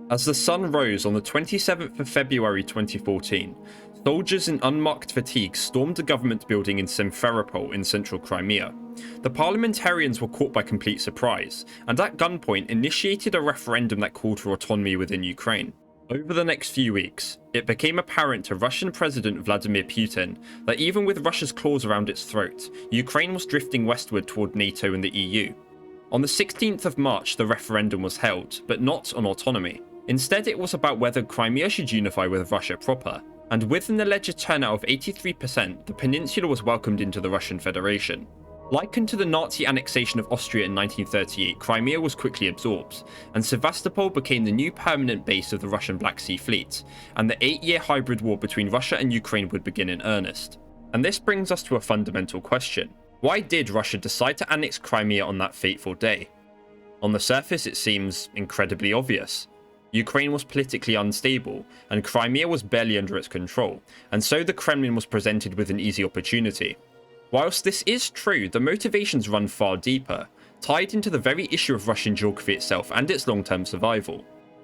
As the sun rose on the 27th of February 2014, soldiers in unmarked fatigue stormed the government building in Simferopol in central Crimea. The parliamentarians were caught by complete surprise, and at gunpoint initiated a referendum that called for autonomy within Ukraine. Over the next few weeks, it became apparent to Russian President Vladimir Putin that even with Russia's claws around its throat, Ukraine was drifting westward toward NATO and the EU. On the 16th of March, the referendum was held, but not on autonomy. Instead, it was about whether Crimea should unify with Russia proper, and with an alleged turnout of 83%, the peninsula was welcomed into the Russian Federation. Likened to the Nazi annexation of Austria in 1938, Crimea was quickly absorbed, and Sevastopol became the new permanent base of the Russian Black Sea Fleet, and the 8-year hybrid war between Russia and Ukraine would begin in earnest. And this brings us to a fundamental question. Why did Russia decide to annex Crimea on that fateful day? On the surface, it seems incredibly obvious. Ukraine was politically unstable, and Crimea was barely under its control, and so the Kremlin was presented with an easy opportunity. Whilst this is true, the motivations run far deeper, tied into the very issue of Russian geography itself and its long-term survival.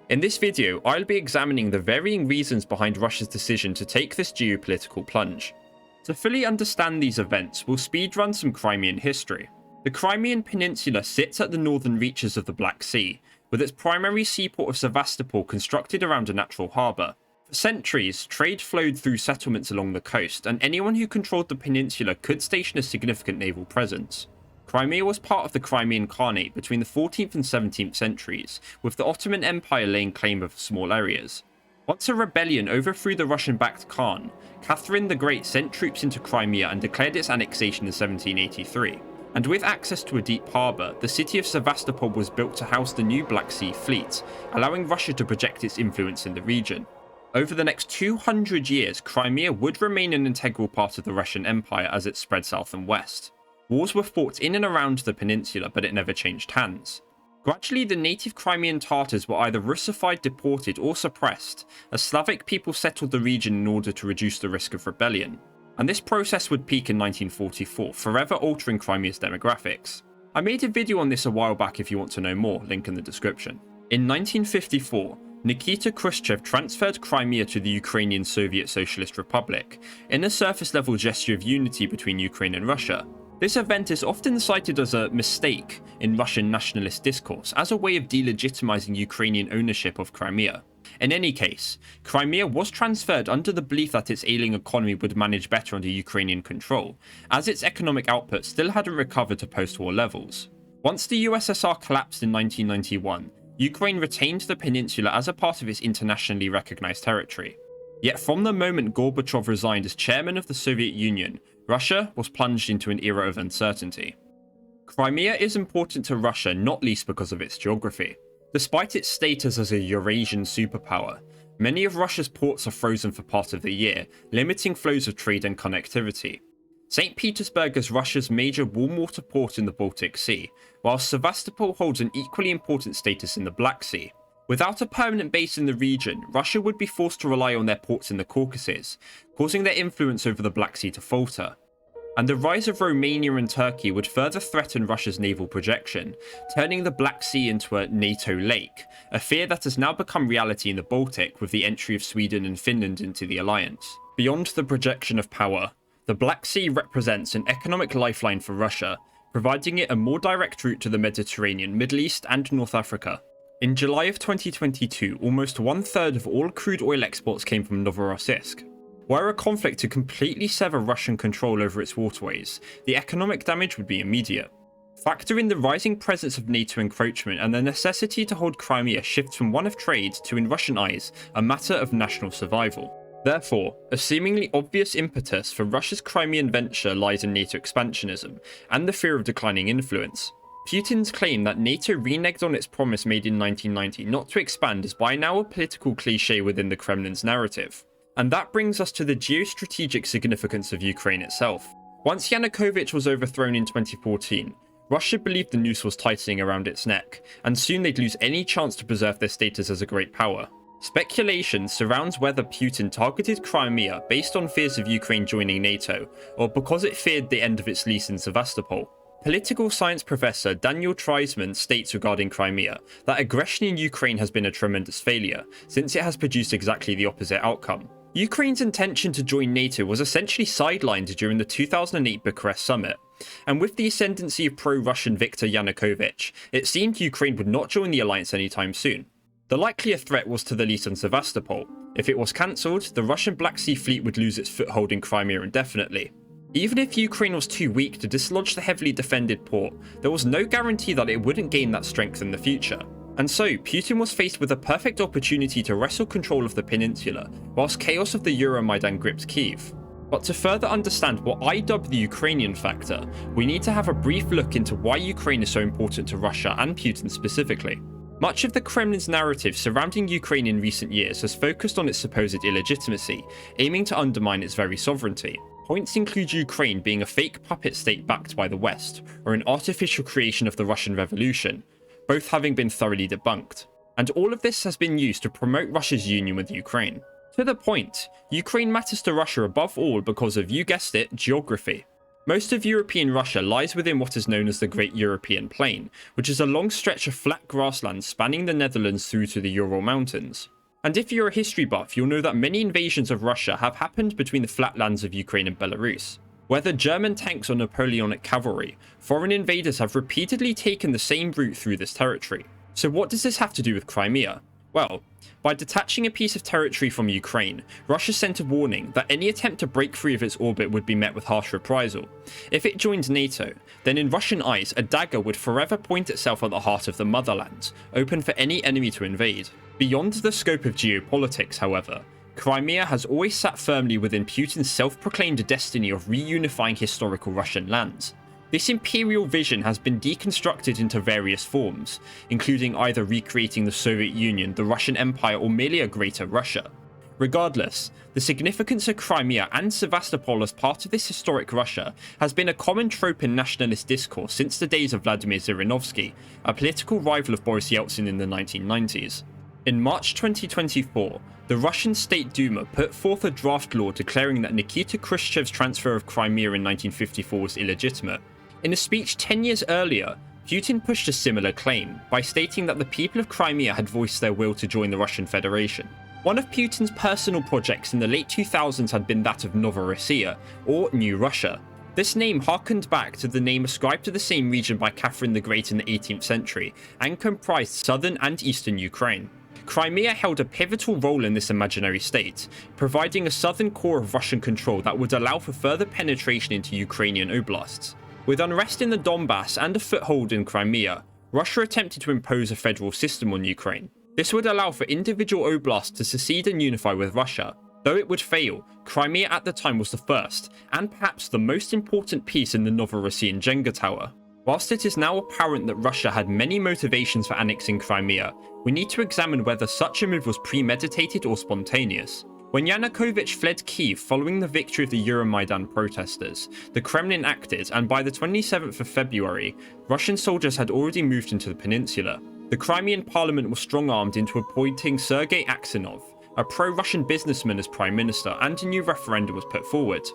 In this video, I'll be examining the varying reasons behind Russia's decision to take this geopolitical plunge. To fully understand these events, we'll speedrun some Crimean history. The Crimean Peninsula sits at the northern reaches of the Black Sea, with its primary seaport of Sevastopol constructed around a natural harbour. For centuries, trade flowed through settlements along the coast, and anyone who controlled the peninsula could station a significant naval presence. Crimea was part of the Crimean Khanate between the 14th and 17th centuries, with the Ottoman Empire laying claim of small areas. Once a rebellion overthrew the Russian-backed Khan, Catherine the Great sent troops into Crimea and declared its annexation in 1783. And with access to a deep harbour, the city of Sevastopol was built to house the new Black Sea Fleet, allowing Russia to project its influence in the region. Over the next 200 years, Crimea would remain an integral part of the Russian Empire as it spread south and west. Wars were fought in and around the peninsula, but it never changed hands. Gradually, the native Crimean Tatars were either Russified, deported, or suppressed, as Slavic people settled the region in order to reduce the risk of rebellion. And this process would peak in 1944, forever altering Crimea's demographics. I made a video on this a while back if you want to know more, link in the description. In 1954, Nikita Khrushchev transferred Crimea to the Ukrainian Soviet Socialist Republic, in a surface-level gesture of unity between Ukraine and Russia. This event is often cited as a mistake in Russian nationalist discourse, as a way of delegitimizing Ukrainian ownership of Crimea. In any case, Crimea was transferred under the belief that its ailing economy would manage better under Ukrainian control, as its economic output still hadn't recovered to post-war levels. Once the USSR collapsed in 1991, Ukraine retained the peninsula as a part of its internationally recognized territory. Yet from the moment Gorbachev resigned as chairman of the Soviet Union, Russia was plunged into an era of uncertainty. Crimea is important to Russia not least because of its geography. Despite its status as a Eurasian superpower, many of Russia's ports are frozen for part of the year, limiting flows of trade and connectivity. St. Petersburg is Russia's major warm water port in the Baltic Sea, while Sevastopol holds an equally important status in the Black Sea. Without a permanent base in the region, Russia would be forced to rely on their ports in the Caucasus, causing their influence over the Black Sea to falter. And the rise of Romania and Turkey would further threaten Russia's naval projection, turning the Black Sea into a NATO lake, a fear that has now become reality in the Baltic with the entry of Sweden and Finland into the alliance. Beyond the projection of power, the Black Sea represents an economic lifeline for Russia, providing it a more direct route to the Mediterranean, Middle East and North Africa. In July of 2022, almost 1/3 of all crude oil exports came from Novorossiysk. Were a conflict to completely sever Russian control over its waterways, the economic damage would be immediate. Factor in the rising presence of NATO encroachment, and the necessity to hold Crimea shifts from one of trade to, in Russian eyes, a matter of national survival. Therefore, a seemingly obvious impetus for Russia's Crimean venture lies in NATO expansionism, and the fear of declining influence. Putin's claim that NATO reneged on its promise made in 1990 not to expand is by now a political cliché within the Kremlin's narrative. And that brings us to the geostrategic significance of Ukraine itself. Once Yanukovych was overthrown in 2014, Russia believed the noose was tightening around its neck, and soon they'd lose any chance to preserve their status as a great power. Speculation surrounds whether Putin targeted Crimea based on fears of Ukraine joining NATO, or because it feared the end of its lease in Sevastopol. Political science professor Daniel Treisman states regarding Crimea that aggression in Ukraine has been a tremendous failure, since it has produced exactly the opposite outcome. Ukraine's intention to join NATO was essentially sidelined during the 2008 Bucharest summit, and with the ascendancy of pro-Russian Viktor Yanukovych, it seemed Ukraine would not join the alliance anytime soon. The likelier threat was to the least on Sevastopol. If it was cancelled, the Russian Black Sea Fleet would lose its foothold in Crimea indefinitely. Even if Ukraine was too weak to dislodge the heavily defended port, there was no guarantee that it wouldn't gain that strength in the future. And so, Putin was faced with a perfect opportunity to wrestle control of the peninsula, whilst chaos of the Euromaidan gripped Kyiv. But to further understand what I dub the Ukrainian Factor, we need to have a brief look into why Ukraine is so important to Russia and Putin specifically. Much of the Kremlin's narrative surrounding Ukraine in recent years has focused on its supposed illegitimacy, aiming to undermine its very sovereignty. Points include Ukraine being a fake puppet state backed by the West, or an artificial creation of the Russian Revolution, both having been thoroughly debunked. And all of this has been used to promote Russia's union with Ukraine. To the point, Ukraine matters to Russia above all because of, you guessed it, geography. Most of European Russia lies within what is known as the Great European Plain, which is a long stretch of flat grassland spanning the Netherlands through to the Ural Mountains. And if you're a history buff, you'll know that many invasions of Russia have happened between the flatlands of Ukraine and Belarus. Whether German tanks or Napoleonic cavalry, foreign invaders have repeatedly taken the same route through this territory. So what does this have to do with Crimea? Well, by detaching a piece of territory from Ukraine, Russia sent a warning that any attempt to break free of its orbit would be met with harsh reprisal. If it joined NATO, then in Russian eyes, a dagger would forever point itself at the heart of the motherland, open for any enemy to invade. Beyond the scope of geopolitics, however, Crimea has always sat firmly within Putin's self-proclaimed destiny of reunifying historical Russian lands. This imperial vision has been deconstructed into various forms, including either recreating the Soviet Union, the Russian Empire, or merely a greater Russia. Regardless, the significance of Crimea and Sevastopol as part of this historic Russia has been a common trope in nationalist discourse since the days of Vladimir Zhirinovsky, a political rival of Boris Yeltsin in the 1990s. In March 2024, the Russian State Duma put forth a draft law declaring that Nikita Khrushchev's transfer of Crimea in 1954 was illegitimate. In a speech 10 years earlier, Putin pushed a similar claim by stating that the people of Crimea had voiced their will to join the Russian Federation. One of Putin's personal projects in the late 2000s had been that of Novorossiya, or New Russia. This name harkened back to the name ascribed to the same region by Catherine the Great in the 18th century, and comprised southern and eastern Ukraine. Crimea held a pivotal role in this imaginary state, providing a southern core of Russian control that would allow for further penetration into Ukrainian oblasts. With unrest in the Donbass and a foothold in Crimea, Russia attempted to impose a federal system on Ukraine. This would allow for individual oblasts to secede and unify with Russia. Though it would fail, Crimea at the time was the first, and perhaps the most important piece in the Novorossiyan Jenga tower. Whilst it is now apparent that Russia had many motivations for annexing Crimea, we need to examine whether such a move was premeditated or spontaneous. When Yanukovych fled Kyiv following the victory of the Euromaidan protesters, the Kremlin acted, and by the 27th of February, Russian soldiers had already moved into the peninsula. The Crimean parliament was strong-armed into appointing Sergei Aksinov, a pro-Russian businessman, as prime minister, and a new referendum was put forward.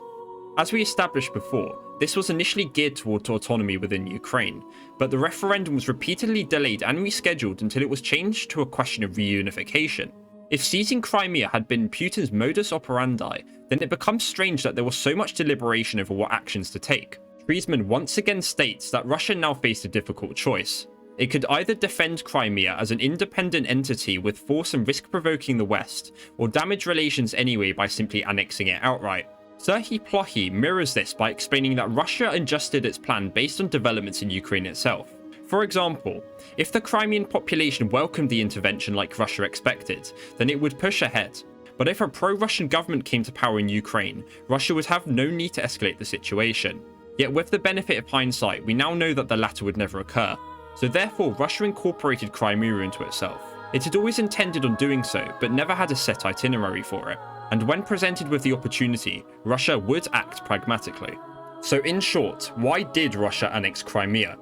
As we established before, this was initially geared towards autonomy within Ukraine, but the referendum was repeatedly delayed and rescheduled until it was changed to a question of reunification. If seizing Crimea had been Putin's modus operandi, then it becomes strange that there was so much deliberation over what actions to take. Treisman once again states that Russia now faced a difficult choice. It could either defend Crimea as an independent entity with force and risk provoking the West, or damage relations anyway by simply annexing it outright. Serhiy Plokhy mirrors this by explaining that Russia adjusted its plan based on developments in Ukraine itself. For example, if the Crimean population welcomed the intervention like Russia expected, then it would push ahead. But if a pro-Russian government came to power in Ukraine, Russia would have no need to escalate the situation. Yet with the benefit of hindsight, we now know that the latter would never occur. So therefore, Russia incorporated Crimea into itself. It had always intended on doing so, but never had a set itinerary for it. And when presented with the opportunity, Russia would act pragmatically. So in short, why did Russia annex Crimea?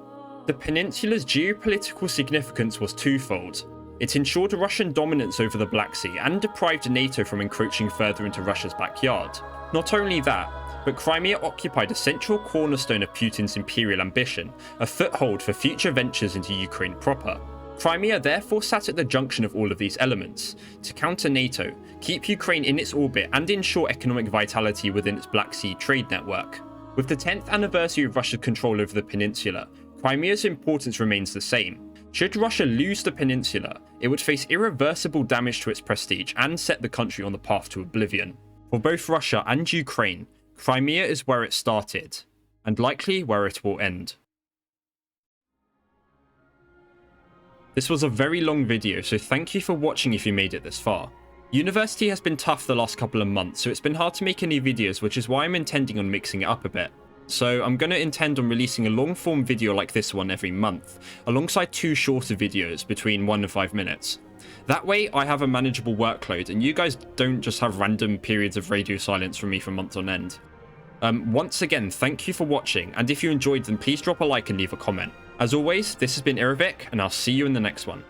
The peninsula's geopolitical significance was twofold. It ensured Russian dominance over the Black Sea and deprived NATO from encroaching further into Russia's backyard. Not only that, But Crimea occupied a central cornerstone of Putin's imperial ambition, a foothold for future ventures into Ukraine proper. Crimea therefore sat at the junction of all of these elements, to counter NATO, keep Ukraine in its orbit and ensure economic vitality within its Black Sea trade network. With the 10th anniversary of Russia's control over the peninsula, Crimea's importance remains the same. Should Russia lose the peninsula, it would face irreversible damage to its prestige and set the country on the path to oblivion. For both Russia and Ukraine, Crimea is where it started, and likely where it will end. This was a very long video, so thank you for watching if you made it this far. University has been tough the last couple of months, so it's been hard to make any videos, which is why I'm intending on mixing it up a bit. So I'm going to intend on releasing a long form video like this one every month, alongside 2 shorter videos between 1 and 5 minutes. That way I have a manageable workload and you guys don't just have random periods of radio silence from me for months on end. Once again, thank you for watching, and if you enjoyed them, please drop a like and leave a comment. As always, this has been Euromaidan, and I'll see you in the next one.